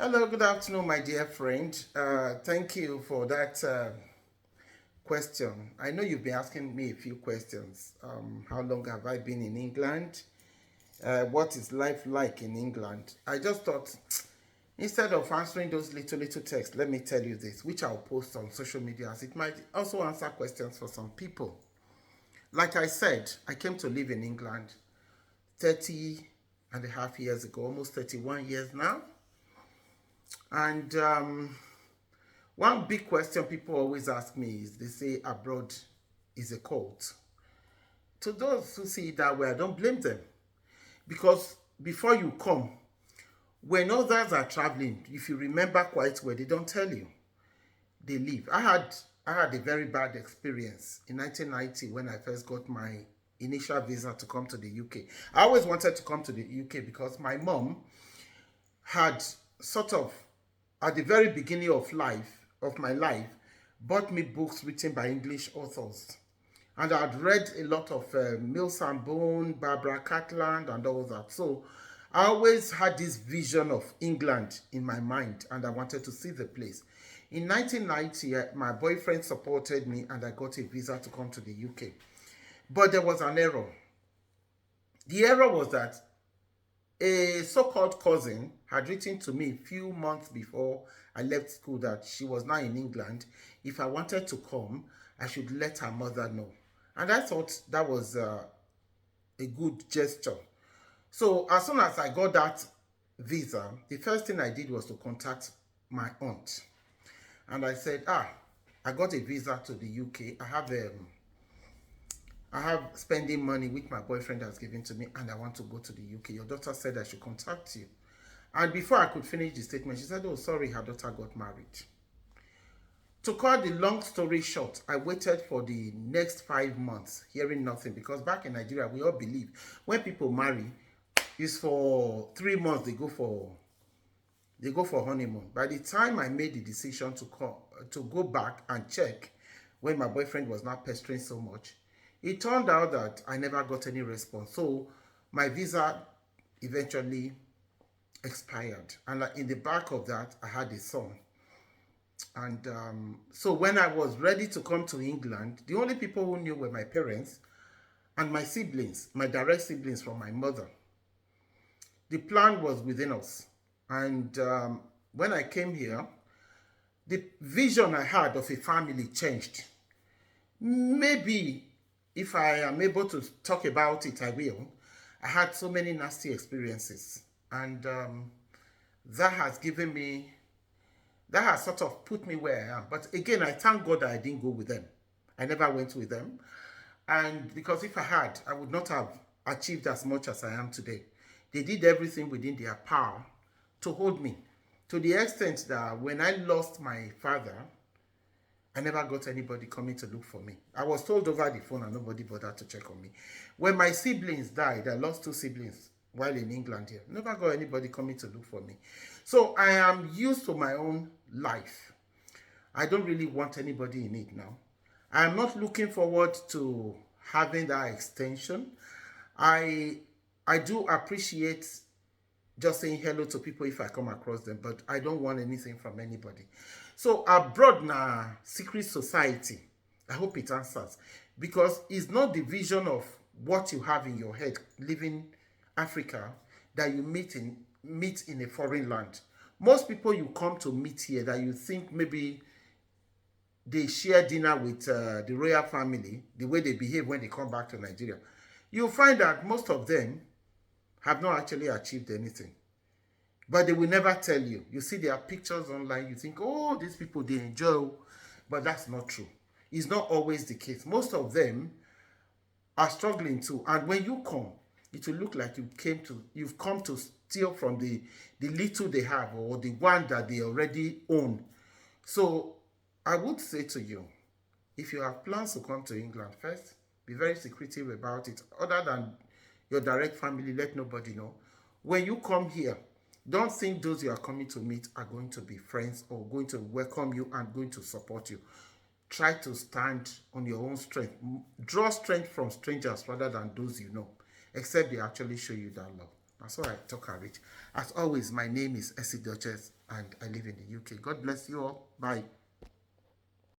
Hello, good afternoon, my dear friend. Thank you for that question. I know you've been asking me a few questions. How long have I been in England? What is life like in England? I just thought, instead of answering those little texts, let me tell you this, which I'll post on social media, as it might also answer questions for some people. Like I said, I came to live in England 30 and a half years ago, almost 31 years now. And one big question people always ask me is they say abroad is a cult. To those who see it that way, I don't blame them. Because before you come, when others are traveling, if you remember quite well, they don't tell you. They leave. I had a very bad experience in 1990 when I first got my initial visa to come to the UK. I always wanted to come to the UK because my mom had sort of at the very beginning of my life bought me books written by English authors. And I'd read a lot of Mills and Boone, Barbara Cartland, and all that. So I always had this vision of England in my mind, and I wanted to see the place. In 1990, my boyfriend supported me, and I got a visa to come to the UK. But there was an error. The error was that a so-called cousin had written to me a few months before I left school that she was now in England. If I wanted to come, I should let her mother know. And I thought that was a good gesture. So as soon as I got that visa, the first thing I did was to contact my aunt. And I said, I got a visa to the UK. I have spending money which my boyfriend has given to me, and I want to go to the UK. Your daughter said I should contact you. And before I could finish the statement, she said, "Oh, sorry, her daughter got married." To cut the long story short, I waited for the next 5 months, hearing nothing, because back in Nigeria, we all believe when people marry, it's for 3 months they go for honeymoon. By the time I made the decision to go back and check, when my boyfriend was not pestering so much, it turned out that I never got any response. So my visa eventually expired, and in the back of that, I had a son. And so when I was ready to come to England, the only people who knew were my parents and my siblings, my direct siblings from my mother. The plan was within us. And when I came here, the vision I had of a family changed. Maybe if I am able to talk about it, I will. I had so many nasty experiences. And that has given me, that has sort of put me where I am. But again, I thank God that I didn't go with them. I never went with them. And because if I had, I would not have achieved as much as I am today. They did everything within their power to hold me, to the extent that when I lost my father, I never got anybody coming to look for me. I was told over the phone and nobody bothered to check on me. When my siblings died, I lost two siblings while in England here. Never got anybody coming to look for me. So I am used to my own life. I don't really want anybody in it now. I am not looking forward to having that extension. I I do appreciate just saying hello to people if I come across them, but I don't want anything from anybody. So abroad na secret society. I hope it answers because it's not the vision of what you have in your head living Africa that you meet in a foreign land. Most people you come to meet here that you think maybe they share dinner with the royal family, the way they behave when they come back to Nigeria, you'll find that most of them have not actually achieved anything. But they will never tell you. You see their pictures online, you think, oh, these people, they enjoy. But that's not true. It's not always the case. Most of them are struggling too. And when you come, it will look like you've come to steal from the little they have or the one that they already own. So I would say to you, if you have plans to come to England, first, be very secretive about it. Other than your direct family, let nobody know. When you come here, don't think those you are coming to meet are going to be friends or going to welcome you and going to support you. Try to stand on your own strength. Draw strength from strangers rather than those you know, except they actually show you that love. That's why I talk and reach. As always, my name is Essie Duchess and I live in the UK. God bless you all. Bye.